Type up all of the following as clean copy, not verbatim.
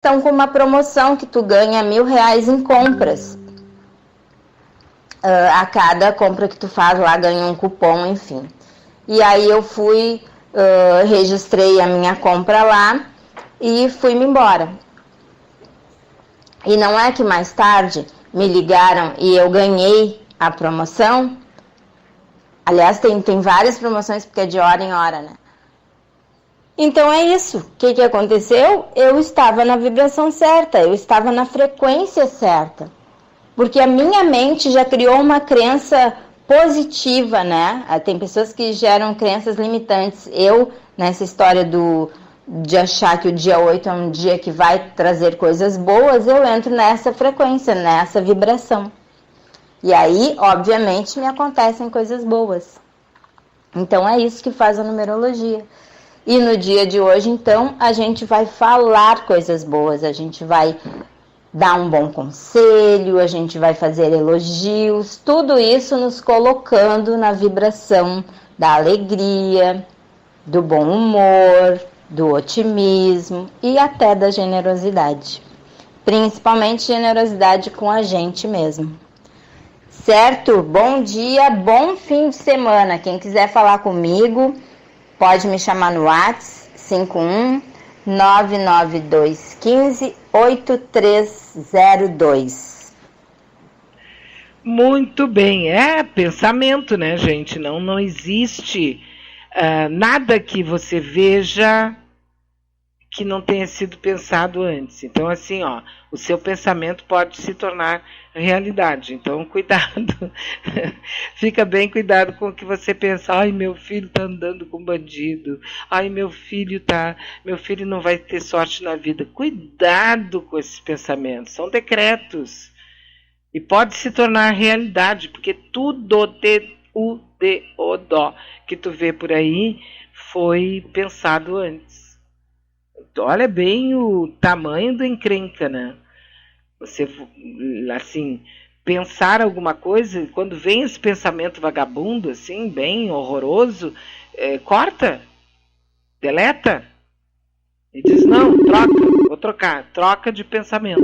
estão com uma promoção que tu ganha R$1.000 em compras. A cada compra que tu faz lá ganha um cupom, enfim. E aí eu fui, registrei a minha compra lá e fui-me embora. E não é que mais tarde me ligaram e eu ganhei a promoção. Aliás, tem várias promoções porque é de hora em hora, né? Então é isso. O que aconteceu? Eu estava na vibração certa, eu estava na frequência certa. Porque a minha mente já criou uma crença positiva, né? Tem pessoas que geram crenças limitantes. Eu, nessa história de achar que o dia 8 é um dia que vai trazer coisas boas, eu entro nessa frequência, nessa vibração. E aí, obviamente, me acontecem coisas boas. Então, é isso que faz a numerologia. E no dia de hoje, então, a gente vai falar coisas boas, a gente vai dar um bom conselho, a gente vai fazer elogios, tudo isso nos colocando na vibração da alegria, do bom humor, do otimismo e até da generosidade. Principalmente generosidade com a gente mesmo. Certo? Bom dia, bom fim de semana. Quem quiser falar comigo, pode me chamar no WhatsApp 51 99215 8302. Muito bem, é pensamento, né, gente? Não existe nada que você veja que não tenha sido pensado antes. Então, assim, ó, o seu pensamento pode se tornar realidade. Então, cuidado. Fica bem cuidado com o que você pensa. Ai, meu filho tá andando com bandido. Ai, meu filho não vai ter sorte na vida. Cuidado com esses pensamentos. São decretos. E pode se tornar realidade, porque tudo que tu vê por aí foi pensado antes. Olha bem o tamanho do encrenca, né? Você, assim, pensar alguma coisa, quando vem esse pensamento vagabundo, assim, bem horroroso, corta, deleta, e diz, não, vou troca de pensamento.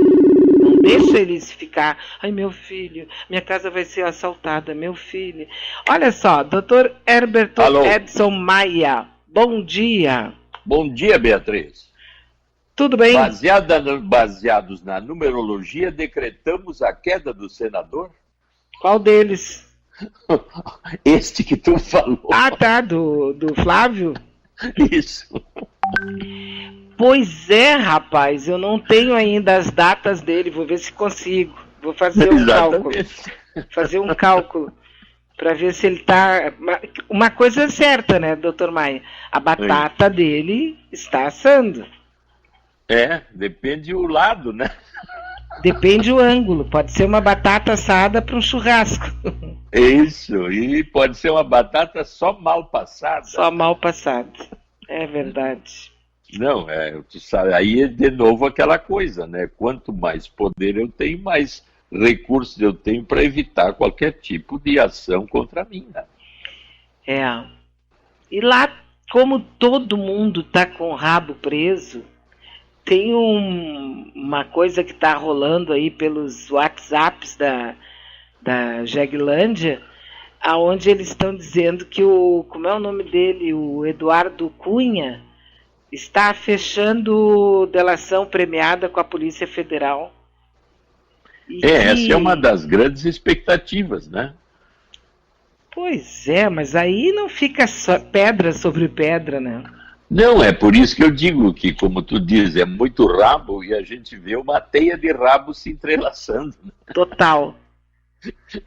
Não deixa eles ficar, ai, meu filho, minha casa vai ser assaltada, meu filho. Olha só, Dr. Herberto Edson Maia, bom dia. Bom dia, Beatriz. Tudo bem? Baseados na numerologia, decretamos a queda do senador? Qual deles? Este que tu falou. Ah, tá, do Flávio? Isso. Pois é, rapaz, eu não tenho ainda as datas dele, vou ver se consigo. Vou fazer um cálculo. Fazer um cálculo para ver se ele tá... Uma coisa é certa, né, doutor Maia? A batata dele está assando. Depende o lado, né? Depende o ângulo. Pode ser uma batata assada para um churrasco. Isso, e pode ser uma batata só mal passada. Só mal passada, é verdade. Não, tu sabe, aí é de novo aquela coisa, né? Quanto mais poder eu tenho, mais recursos eu tenho para evitar qualquer tipo de ação contra mim, né? E lá, como todo mundo está com o rabo preso, tem uma coisa que está rolando aí pelos WhatsApps da Jeglândia, aonde eles estão dizendo que como é o nome dele, o Eduardo Cunha, está fechando delação premiada com a Polícia Federal. Essa é uma das grandes expectativas, né? Pois é, mas aí não fica só pedra sobre pedra, né? Não, é por isso que eu digo que, como tu diz, é muito rabo e a gente vê uma teia de rabo se entrelaçando. Total.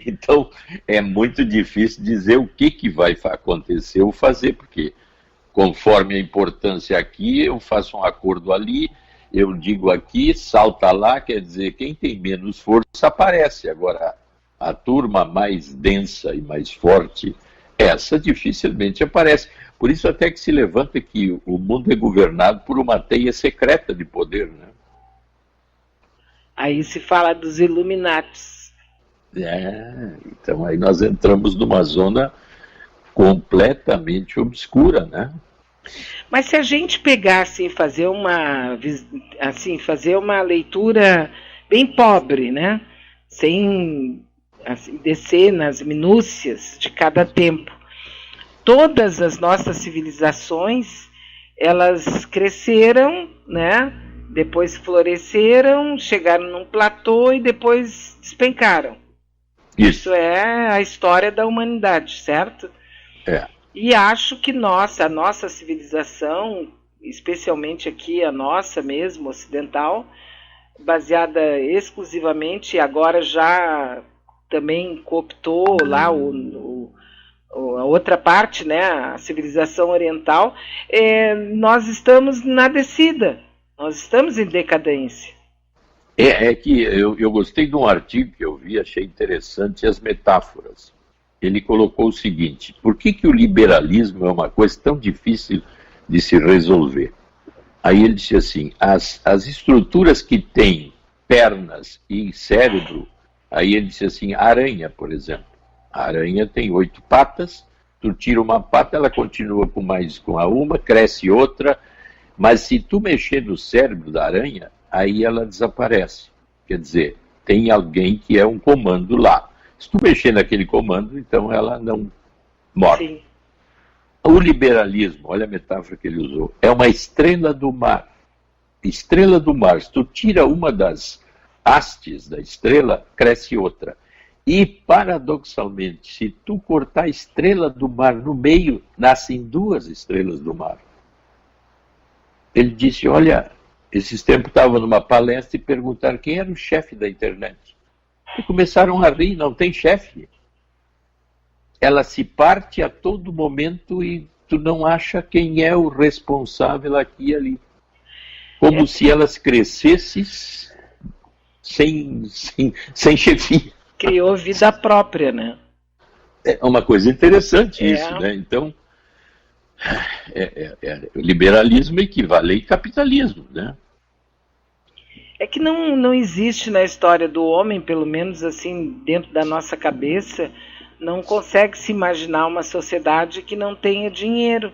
Então, é muito difícil dizer o que vai acontecer ou fazer, porque conforme a importância aqui, eu faço um acordo ali, eu digo aqui, salta lá, quer dizer, quem tem menos força aparece. Agora, a turma mais densa e mais forte, essa dificilmente aparece. Por isso até que se levanta que o mundo é governado por uma teia secreta de poder, né? Aí se fala dos Illuminatis. Então aí nós entramos numa zona completamente obscura, né? Mas se a gente pegasse e fazer uma leitura bem pobre, né? Sem assim, descer nas minúcias de cada tempo, todas as nossas civilizações, elas cresceram, né? Depois floresceram, chegaram num platô e depois despencaram. Isso é a história da humanidade, certo? É. E acho que a nossa civilização, especialmente aqui a nossa mesmo, ocidental, baseada exclusivamente, agora já também cooptou lá a outra parte, né, a civilização oriental, nós estamos na descida, nós estamos em decadência. É que eu gostei de um artigo que eu vi, achei interessante as metáforas. Ele colocou o seguinte: por que o liberalismo é uma coisa tão difícil de se resolver? Aí ele disse assim, as estruturas que têm pernas e cérebro, aí ele disse assim, a aranha, por exemplo. A aranha tem 8 patas, tu tira uma pata, ela continua com a uma, cresce outra, mas se tu mexer no cérebro da aranha, aí ela desaparece. Quer dizer, tem alguém que é um comando lá. Se tu mexer naquele comando, então ela não morre. Sim. O liberalismo, olha a metáfora que ele usou, é uma estrela do mar. Estrela do mar, se tu tira uma das hastes da estrela, cresce outra. E, paradoxalmente, se tu cortar a estrela do mar no meio, nascem 2 estrelas do mar. Ele disse, olha, esses tempos estava numa palestra e perguntaram quem era o chefe da internet. E começaram a rir, não tem chefe. Ela se parte a todo momento e tu não acha quem é o responsável aqui e ali. Como se elas crescessem sem chefia. Criou vida própria, né? É uma coisa interessante isso, né? Então, liberalismo equivale a capitalismo, né? É que não existe na história do homem, pelo menos assim, dentro da nossa cabeça, não consegue se imaginar uma sociedade que não tenha dinheiro.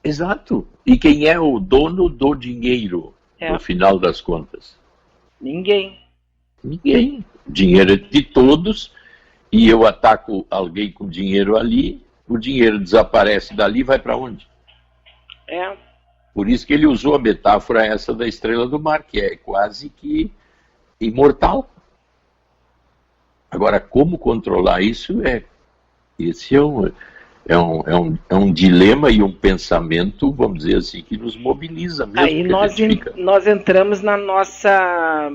Exato. E quem é o dono do dinheiro, no final das contas? Ninguém. Ninguém. O dinheiro é de todos, e eu ataco alguém com dinheiro ali, o dinheiro desaparece dali e vai para onde? Por isso que ele usou a metáfora essa da estrela do mar, que é quase que imortal. Agora, como controlar isso esse é um dilema e um pensamento, vamos dizer assim, que nos mobiliza mesmo. Aí nós entramos na nossa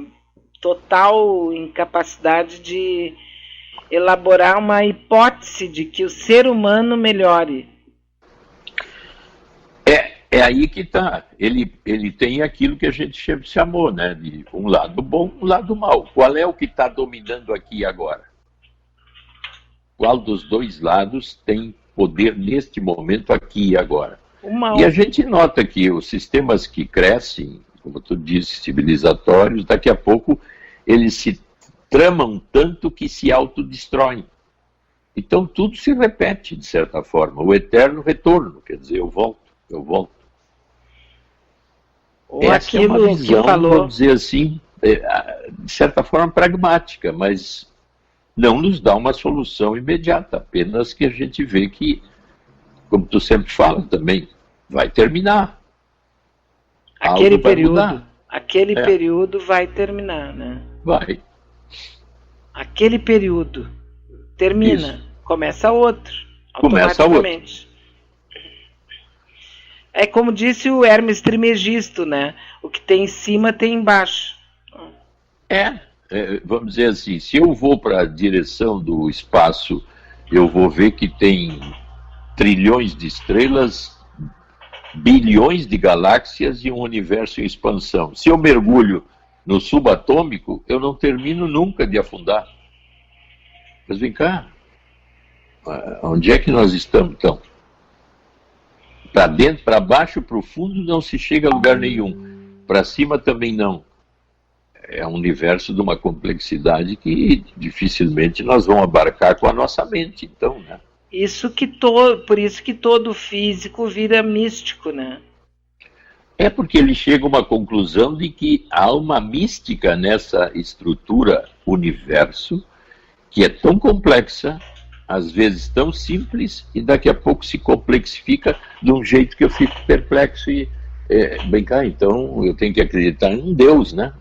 total incapacidade de elaborar uma hipótese de que o ser humano melhore. É aí que está. Ele tem aquilo que a gente chamou, né, de um lado bom, um lado mau. Qual é o que está dominando aqui agora? Qual dos 2 lados tem poder neste momento aqui e agora? E a gente nota que os sistemas que crescem, como tu disse, civilizatórios, daqui a pouco eles se tramam tanto que se autodestroem. Então tudo se repete, de certa forma. O eterno retorno, quer dizer, eu volto. Ou essa é uma visão, vamos dizer assim, de certa forma pragmática, mas não nos dá uma solução imediata, apenas que a gente vê que, como tu sempre fala também, vai terminar. Aquele período vai terminar, né? Vai. Aquele período termina, isso. Começa outro, automaticamente. Começa outro. É como disse o Hermes Trismegisto, né? O que tem em cima tem embaixo. Vamos dizer assim, se eu vou para a direção do espaço, eu vou ver que tem trilhões de estrelas, bilhões de galáxias e um universo em expansão. Se eu mergulho no subatômico, eu não termino nunca de afundar. Mas vem cá, onde é que nós estamos, então? Para dentro, para baixo, para o fundo, não se chega a lugar nenhum. Para cima também não. É um universo de uma complexidade que dificilmente nós vamos abarcar com a nossa mente, então, né? Por isso que todo físico vira místico, né? É porque ele chega a uma conclusão de que há uma mística nessa estrutura universo que é tão complexa, às vezes tão simples, e daqui a pouco se complexifica de um jeito que eu fico perplexo e, bem cá, então eu tenho que acreditar em um Deus, né?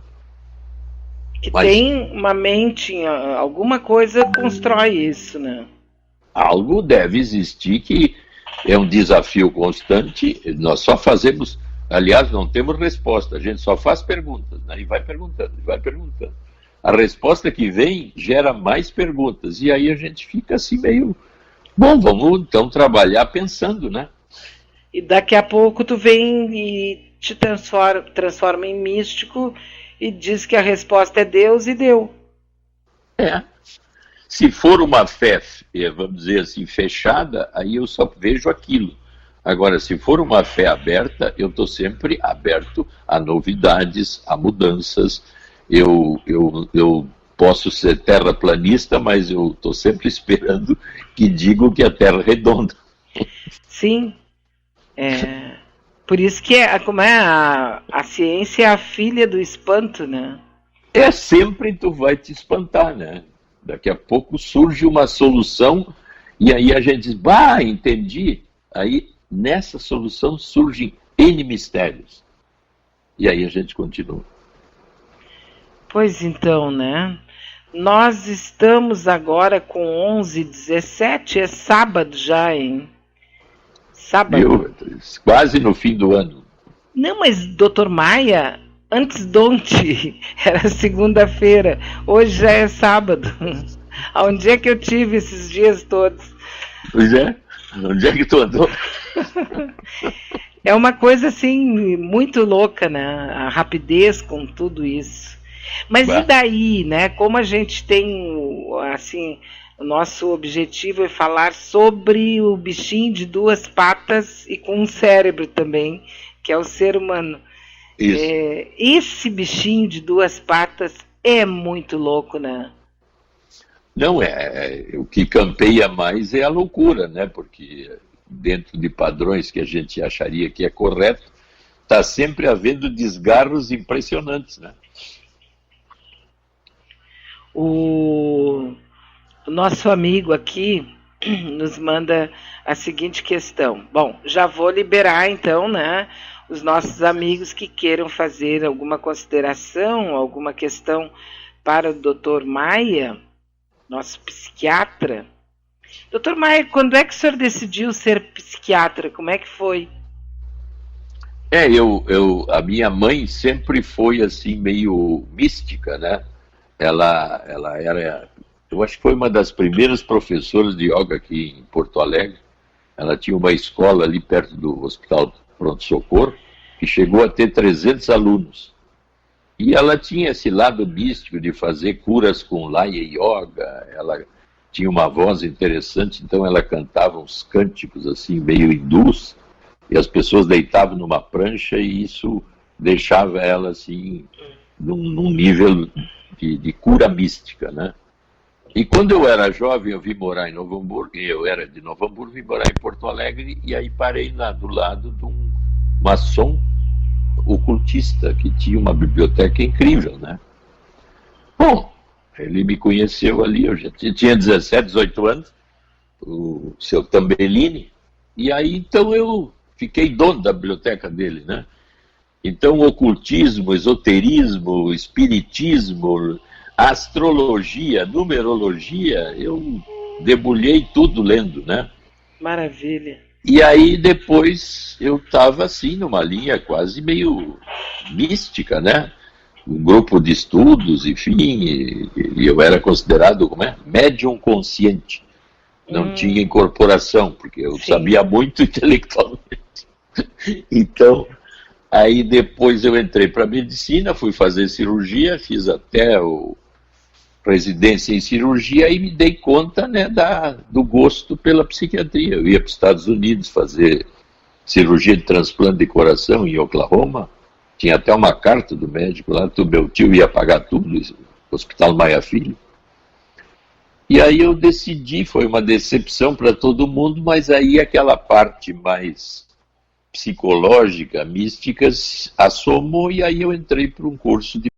Que tem uma mente, alguma coisa constrói isso, né? Algo deve existir que é um desafio constante, nós só fazemos, aliás, não temos resposta, a gente só faz perguntas, né? E vai perguntando, e vai perguntando. A resposta que vem gera mais perguntas, e aí a gente fica assim meio, bom, vamos então trabalhar pensando, né? E daqui a pouco tu vem e te transforma em místico e diz que a resposta é Deus e deu. Se for uma fé, vamos dizer assim, fechada, aí eu só vejo aquilo. Agora, se for uma fé aberta, eu estou sempre aberto a novidades, a mudanças. Eu posso ser terraplanista, mas eu estou sempre esperando que digam que a Terra é redonda. Sim. Por isso que a ciência é a filha do espanto, né? Sempre tu vai te espantar, né? Daqui a pouco surge uma solução e aí a gente diz, entendi. Aí nessa solução surgem N mistérios. E aí a gente continua. Pois então, né? Nós estamos agora com 11h17, é sábado já, hein? Sábado. Quase no fim do ano. Não, mas Dr. Maia, antes de ontem era segunda-feira, hoje já é sábado. Onde é que eu tive esses dias todos? Pois é, onde é que tu andou? É uma coisa assim, muito louca, né? A rapidez com tudo isso. Mas e daí, né? Como a gente tem, assim, o nosso objetivo é falar sobre o bichinho de duas patas e com um cérebro também, que é o ser humano. Isso. Esse bichinho de duas patas é muito louco, né? Não, o que campeia mais é a loucura, né? Porque dentro de padrões que a gente acharia que é correto, está sempre havendo desgarros impressionantes, né? O nosso amigo aqui nos manda a seguinte questão. Bom, já vou liberar então, né, os nossos amigos que queiram fazer alguma consideração, alguma questão para o Dr. Maia, nosso psiquiatra. Dr. Maia, quando é que o senhor decidiu ser psiquiatra? Como é que foi? A minha mãe sempre foi assim meio mística, né? Ela era, eu acho que foi uma das primeiras professoras de yoga aqui em Porto Alegre. Ela tinha uma escola ali perto do Hospital Pronto Socorro, que chegou a ter 300 alunos. E ela tinha esse lado místico de fazer curas com Laya Yoga. Ela tinha uma voz interessante, então ela cantava uns cânticos assim, meio hindus, e as pessoas deitavam numa prancha e isso deixava ela assim, num nível de cura mística, né? E quando eu era jovem, eu vim morar em Novo Hamburgo, eu era de Novo Hamburgo, vim morar em Porto Alegre, e aí parei lá do lado de um maçom ocultista, que tinha uma biblioteca incrível, né? Bom, ele me conheceu ali, eu já tinha 17, 18 anos, o seu Tambellini, e aí então eu fiquei dono da biblioteca dele, né? Então, ocultismo, esoterismo, espiritismo, astrologia, numerologia, eu debulhei tudo lendo, né? Maravilha. E aí depois eu estava assim, numa linha quase meio mística, né? Um grupo de estudos, enfim, e eu era considerado, médium consciente. Não tinha incorporação, porque eu sabia muito intelectualmente. Então, aí depois eu entrei para medicina, fui fazer cirurgia, fiz até residência em cirurgia e me dei conta, né, do gosto pela psiquiatria. Eu ia para os Estados Unidos fazer cirurgia de transplante de coração em Oklahoma. Tinha até uma carta do médico lá, meu tio ia pagar tudo, Hospital Maia Filho. E aí eu decidi, foi uma decepção para todo mundo, mas aí aquela parte mais psicológica, mística, assomou, e aí eu entrei para um curso de